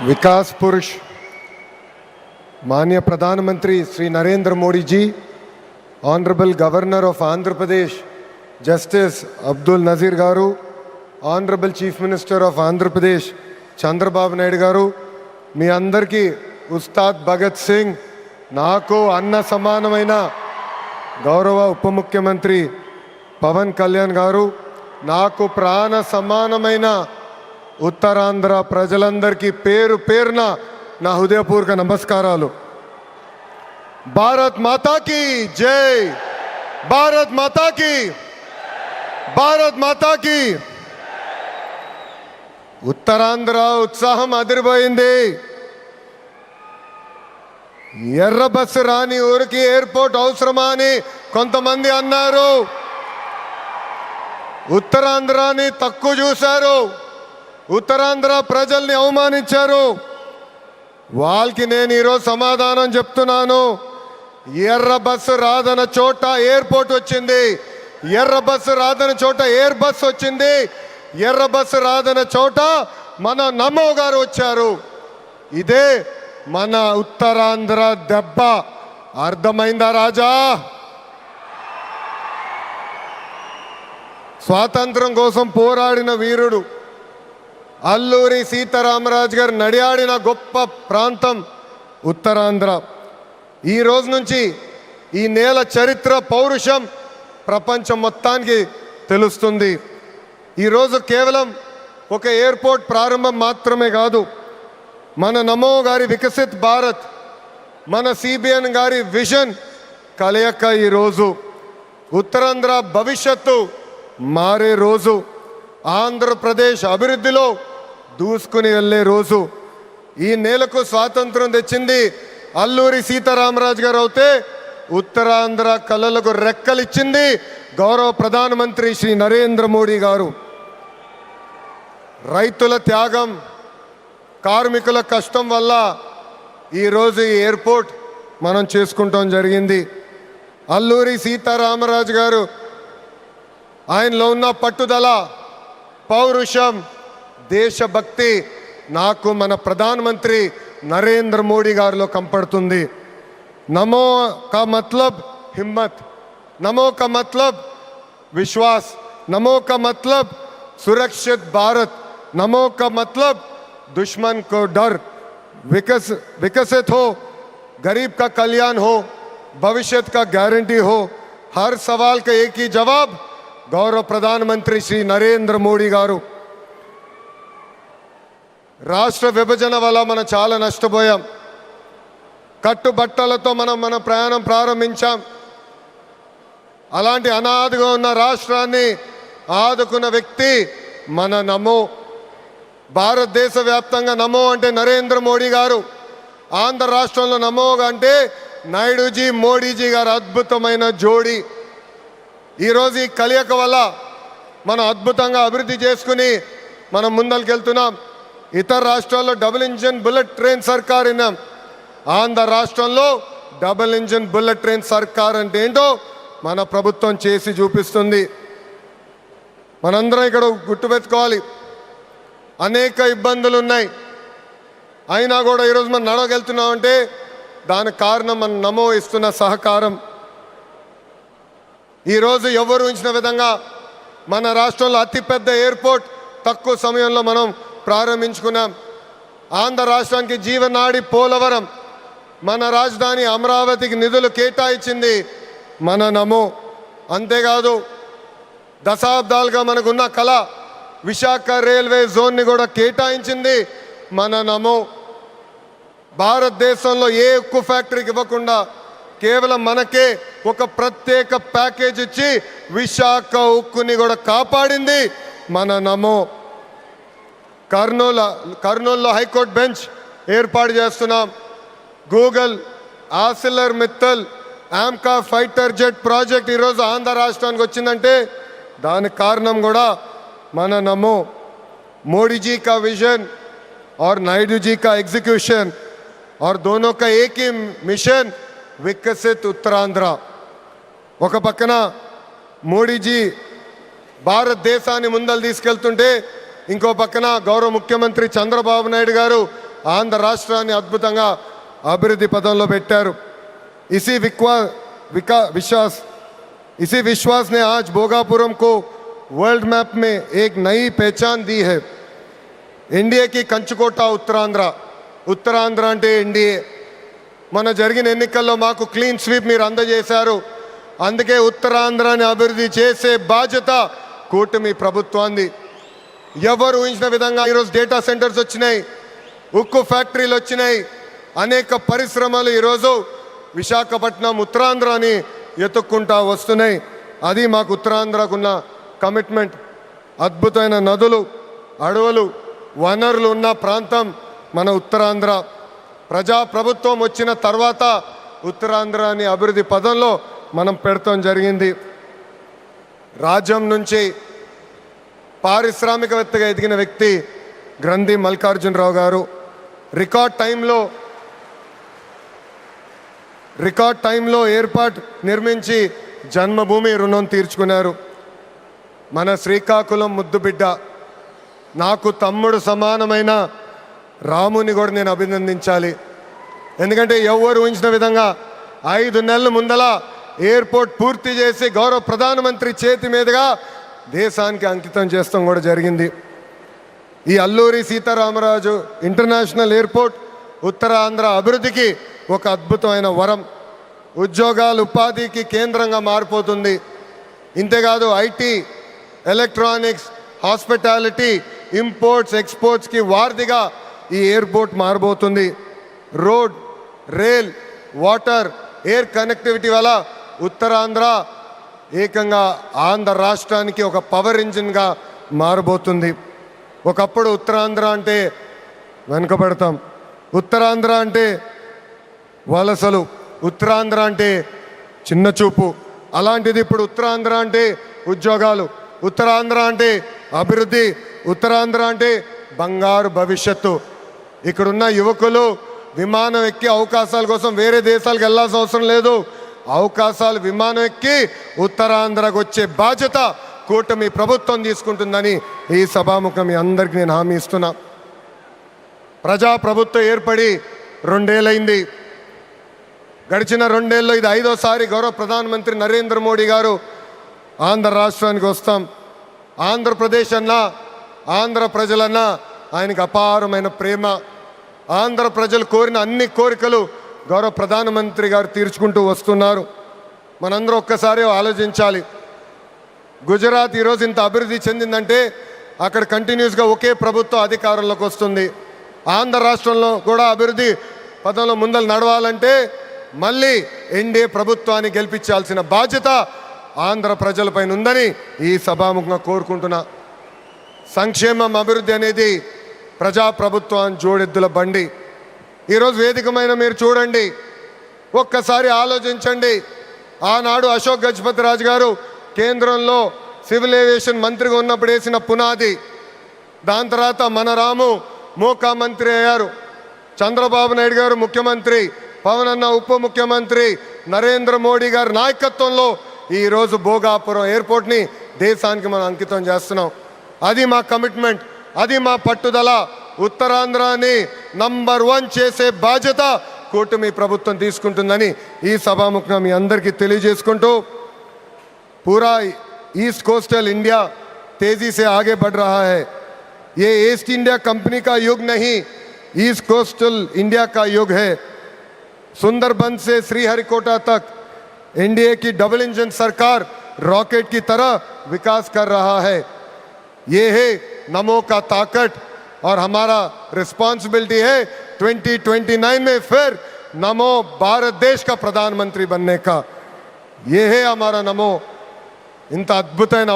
विकास पुरुष माननीय प्रधानमंत्री Shri Narendra Modi ji, honourable governor of Andhra Pradesh justice Abdul Nazeer garu, honourable chief minister of Andhra Pradesh Chandrababu Naidu garu, మీ అందరికీ ఉస్తాద్ భగత్ సింగ్, నాకు అన్న సమానమైన గౌరవ ఉప ముఖ్యమంత్రి పవన్ కళ్యాణ్ గారు, నాకు ప్రాణ సమానమైన ఉత్తరాంధ్ర ప్రజలందరికీ పేరు పేరున నా హృదయపూర్వక నమస్కారాలు. భారత్ మాతా కీ జై, భారత్ మాతా కీ, భారత్ మాతా కీ. ఉత్తరాంధ్ర ఉత్సాహం అదిరిపోయింది. ఎర్ర బస్సు రాని ఊరికి ఎయిర్పోర్ట్ అవసరమా అని కొంతమంది అన్నారు. ఉత్తరాంధ్రాని తక్కువ చూశారు, ఉత్తరాంధ్ర ప్రజల్ని అవమానించారు. వాళ్ళకి నేను ఈరోజు సమాధానం చెప్తున్నాను. ఎర్ర బస్సు రాదన్న చోట ఎయిర్పోర్ట్ వచ్చింది, ఎర్ర బస్సు రాదన్న చోట ఎయిర్ బస్ వచ్చింది, ఎర్ర బస్సు రాదన్న చోట మన నమో గారు వచ్చారు. ఇదే మన ఉత్తరాంధ్ర దెబ్బ. అర్థమైందా రాజా? స్వాతంత్రం కోసం పోరాడిన వీరుడు అల్లూరి సీతారామరాజు గారు నడియాడిన గొప్ప ప్రాంతం ఉత్తరాంధ్ర. ఈ రోజు నుంచి ఈ నేల చరిత్ర, పౌరుషం ప్రపంచం మొత్తానికి తెలుస్తుంది. ఈరోజు కేవలం ఒక ఎయిర్పోర్ట్ ప్రారంభం మాత్రమే కాదు, మన నమో గారి వికసిత్ భారత్, మన సిబిఎన్ గారి విజన్ కలయిక ఈరోజు ఉత్తరాంధ్ర భవిష్యత్తు మారే రోజు, ఆంధ్రప్రదేశ్ అభివృద్ధిలో దూసుకుని వెళ్ళే రోజు. ఈ నేలకు స్వాతంత్రం తెచ్చింది అల్లూరి సీతారామరాజు గారు అయితే, ఉత్తరాంధ్ర కళలకు రెక్కలిచ్చింది గౌరవ ప్రధానమంత్రి శ్రీ నరేంద్ర మోడీ గారు. రైతుల త్యాగం, కార్మికుల కష్టం వల్ల ఈరోజు ఈ ఎయిర్పోర్ట్ మనం చేసుకుంటాం జరిగింది. అల్లూరి సీతారామరాజు గారు ఆయనలో ఉన్న పట్టుదల, పౌరుషం, దేశభక్తి నాకు మన ప్రధానమంత్రి నరేంద్ర మోడీ గారిలో కంపడుతుంది. నమో కా మతలబ్ హిమ్మత్, నమో కా మతలబ్ విశ్వాస్, నమో కా మతలబ్ सुरक्षित भारत, नमो का मतलब दुश्मन को डर, विकसित हो, गरीब का कल्याण हो, भविष्य का गारंटी हो. हर सवाल का एक ही जवाब गौरव प्रधानमंत्री श्री नरेंद्र मोदी गारू. రాష్ట్ర విభజన వల్ల మనం చాలా నష్టపోయాం. కట్టుబట్టలతో మనం మన ప్రయాణం ప్రారంభించాం. అలాంటి అనాథగా ఉన్న రాష్ట్రాన్ని ఆదుకున్న వ్యక్తి మన నమో. భారతదేశ వ్యాప్తంగా నమో అంటే నరేంద్ర మోడీ గారు, ఆంధ్ర రాష్ట్రంలో నమో అంటే నాయుడుజీ, మోడీజీ గారు అద్భుతమైన జోడీ. ఈరోజు ఈ కలయిక వల్ల మనం అద్భుతంగా అభివృద్ధి చేసుకుని మనం ముందరికెళ్తున్నాం. ఇతర రాష్ట్రాల్లో డబుల్ ఇంజిన్ బుల్లెట్ ట్రైన్ సర్కార్ విన్నాం. ఆంధ్ర రాష్ట్రంలో డబుల్ ఇంజిన్ బుల్లెట్ ట్రైన్ సర్కార్ అంటే ఏంటో మన ప్రభుత్వం చేసి చూపిస్తుంది. మనందరం ఇక్కడ గుర్తుపెట్టుకోవాలి, అనేక ఇబ్బందులు ఉన్నాయి, అయినా కూడా ఈరోజు మనం నడవగలుగుతున్నామంటే దానికి కారణం మన నమో ఇస్తున్న సహకారం. ఈరోజు ఎవరు ఊహించిన విధంగా మన రాష్ట్రంలో అతిపెద్ద ఎయిర్పోర్ట్ తక్కువ సమయంలో మనం ప్రారంభించుకున్నాం. ఆంధ్ర రాష్ట్రానికి జీవనాడి పోలవరం, మన రాజధాని అమరావతికి నిధులు కేటాయించింది మన నమో. అంతేకాదు దశాబ్దాలుగా మనకున్న కళ విశాఖ రైల్వే జోన్ని కూడా కేటాయించింది మన నమో. భారతదేశంలో ఏ ఉక్కు ఫ్యాక్టరీకి ఇవ్వకుండా కేవలం మనకే ఒక ప్రత్యేక ప్యాకేజ్ ఇచ్చి విశాఖ ఉక్కుని కూడా కాపాడింది మన నమో. కర్నూలులో హైకోర్టు బెంచ్ ఏర్పాటు చేస్తున్నాం. Google, ఆసిలర్ Mittal, AMCA fighter jet project ఈరోజు ఆంధ్ర రాష్ట్రానికి వచ్చిందంటే దానికి కారణం కూడా మన నమో. मोदी जी का विजन और नायडू जी का एग्जीक्यूशन और दोनों का एक ही मिशन, विकसित उत्तरांध्र. ఒక పక్కన మోడీజీ భారతదేశాన్ని ముందలు తీసుకెళ్తుంటే ఇంకో పక్కన గౌరవ ముఖ్యమంత్రి చంద్రబాబు నాయుడు గారు ఆంధ్ర రాష్ట్రాన్ని అద్భుతంగా అభివృద్ధి పదంలో పెట్టారు. इसी विश्वास ने आज भोगापुरम को वर्ल्ड मैप में एक नई पहचान दी है. एनडीए की कंचकोटा ఉత్తరాంధ్ర అంటే ఎన్డీఏ. మన జరిగిన ఎన్నికల్లో మాకు క్లీన్ స్వీప్ మీరు అందజేశారు. అందుకే ఉత్తరాంధ్రాన్ని అభివృద్ధి చేసే బాధ్యత కూటమి ప్రభుత్వాన్ని. ఎవరు ఊహించిన విధంగా ఈరోజు డేటా సెంటర్స్ వచ్చినాయి, ఉక్కు ఫ్యాక్టరీలు వచ్చినాయి, అనేక పరిశ్రమలు ఈరోజు విశాఖపట్నం ఉత్తరాంధ్రాని ఎత్తుక్కుంటా వస్తున్నాయి. అది మాకు ఉత్తరాంధ్రకున్న కమిట్మెంట్. అద్భుతమైన నదులు, అడవులు, వనరులు ఉన్న ప్రాంతం మన ఉత్తరాంధ్ర. ప్రజాప్రభుత్వం వచ్చిన తర్వాత ఉత్తరాంధ్రాని అభివృద్ధి పదంలో మనం పెడతాం జరిగింది. రాజ్యం నుంచి పారిశ్రామికవేత్తగా ఎదిగిన వ్యక్తి గ్రంథి మల్లికార్జునరావు గారు రికార్డ్ టైంలో ఎయిర్పోర్ట్ నిర్మించి జన్మభూమి రుణం తీర్చుకున్నారు. మన శ్రీకాకుళం ముద్దుబిడ్డ, నాకు తమ్ముడు సమానమైన రాముని కూడా నేను అభినందించాలి. ఎందుకంటే ఎవరు ఊహించిన విధంగా 5 నెలల ముందల ఎయిర్పోర్ట్ పూర్తి చేసి గౌరవ ప్రధానమంత్రి చేతి మీదుగా దేశానికి అంకితం చేస్తాం కూడా జరిగింది. ఈ అల్లూరి సీతారామరాజు ఇంటర్నేషనల్ ఎయిర్పోర్ట్ ఉత్తరాంధ్ర అభివృద్ధికి ఒక అద్భుతమైన వరం. ఉద్యోగాలు, ఉపాధికి కేంద్రంగా మారిపోతుంది. ఇంతేకాదు ఐటీ, ఎలక్ట్రానిక్స్, హాస్పిటాలిటీ, ఇంపోర్ట్స్, ఎక్స్పోర్ట్స్కి వారధిగా ఈ ఎయిర్పోర్ట్ మారబోతుంది. Road, rail, water, air connectivity వల్ల ఉత్తరాంధ్ర ఏకంగా ఆంధ్ర రాష్ట్రానికి ఒక పవర్ ఇంజిన్గా మారబోతుంది. ఒకప్పుడు ఉత్తరాంధ్ర అంటే వెనుకబడతాం, ఉత్తరాంధ్ర అంటే వలసలు, ఉత్తరాంధ్ర అంటే చిన్న చూపు. అలాంటిది ఇప్పుడు ఉత్తరాంధ్ర అంటే ఉద్యోగాలు, ఉత్తరాంధ్ర అంటే అభివృద్ధి, ఉత్తరాంధ్ర అంటే బంగారు భవిష్యత్తు. ఇక్కడున్న యువకులు విమానం ఎక్కి అవకాశాల కోసం వేరే దేశాలకు వెళ్ళాల్సిన అవసరం లేదు. అవకాశాలు విమానం ఎక్కి ఉత్తరాంధ్రకు వచ్చే బాధ్యత కూటమి ప్రభుత్వం తీసుకుంటుందని ఈ సభాముఖం మీ అందరికీ నేను హామీ ఇస్తున్నా. ప్రజాప్రభుత్వం ఏర్పడి 2 ఏళ్ళైంది. గడిచిన 2 ఏళ్ళలో ఇది 5వ సారి గౌరవ ప్రధానమంత్రి నరేంద్ర మోడీ గారు ఆంధ్ర రాష్ట్రానికి వస్తాం. ఆంధ్రప్రదేశ్ అన్నా, ఆంధ్ర ప్రజలన్నా ఆయనకు అపారమైన ప్రేమ. ఆంధ్ర ప్రజలు కోరిన అన్ని కోరికలు గౌరవ ప్రధానమంత్రి గారు తీర్చుకుంటూ వస్తున్నారు. మనందరూ ఒక్కసారి ఆలోచించాలి. గుజరాత్ ఈరోజు ఇంత అభివృద్ధి చెందిందంటే అక్కడ కంటిన్యూస్గా ఒకే ప్రభుత్వం అధికారంలోకి వస్తుంది. ఆంధ్ర రాష్ట్రంలో కూడా అభివృద్ధి పదంలో ముందలు నడవాలంటే మళ్ళీ ఎన్డీఏ ప్రభుత్వాన్ని గెలిపించాల్సిన బాధ్యత ఆంధ్ర ప్రజలపైన ఉందని ఈ సభాముఖంగా కోరుకుంటున్నా. సంక్షేమం, అభివృద్ధి అనేది ప్రజాప్రభుత్వం జోడెద్దుల బండి. ఈరోజు వేదికమైన మీరు చూడండి, ఒక్కసారి ఆలోచించండి. ఆనాడు అశోక్ గజపతి రాజు గారు కేంద్రంలో సివిల్ ఏవియేషన్ మంత్రిగా ఉన్నప్పుడు వేసిన పునాది. దాని తర్వాత మన రాము మోకా మంత్రి అయ్యారు, చంద్రబాబు నాయుడు గారు ముఖ్యమంత్రి, పవన్ అన్న ఉప ముఖ్యమంత్రి, నరేంద్ర మోడీ గారి నాయకత్వంలో ఈరోజు భోగాపురం ఎయిర్పోర్ట్ని దేశానికి మనం అంకితం చేస్తున్నాం. అది మా కమిట్మెంట్, అది మా పట్టుదల. ఉత్తరాంధ్రాని నంబర్ 1 చేసే బాధ్యత కూటమి ప్రభుత్వం తీసుకుంటుందని ఈ సభాముఖంగా మీ అందరికీ తెలియజేసుకుంటూ, पूरा ईस्ट कोस्टल इंडिया तेजी से आगे बढ़ रहा है. ये ईस्ट इंडिया कंपनी का युग नहीं, ईस्ट कोस्टल इंडिया का युग है. सुंदरबन से श्रीहरिकोटा तक एनडीए की डबल इंजन सरकार रॉकेट की तरह विकास कर रहा है. ये है नमो का ताकत और हमारा रिस्पॉन्सिबिलिटी है 2029 में फिर नमो भारत देश का प्रधानमंत्री बनने का. ये है हमारा नमो. ఇంత అద్భుతమైన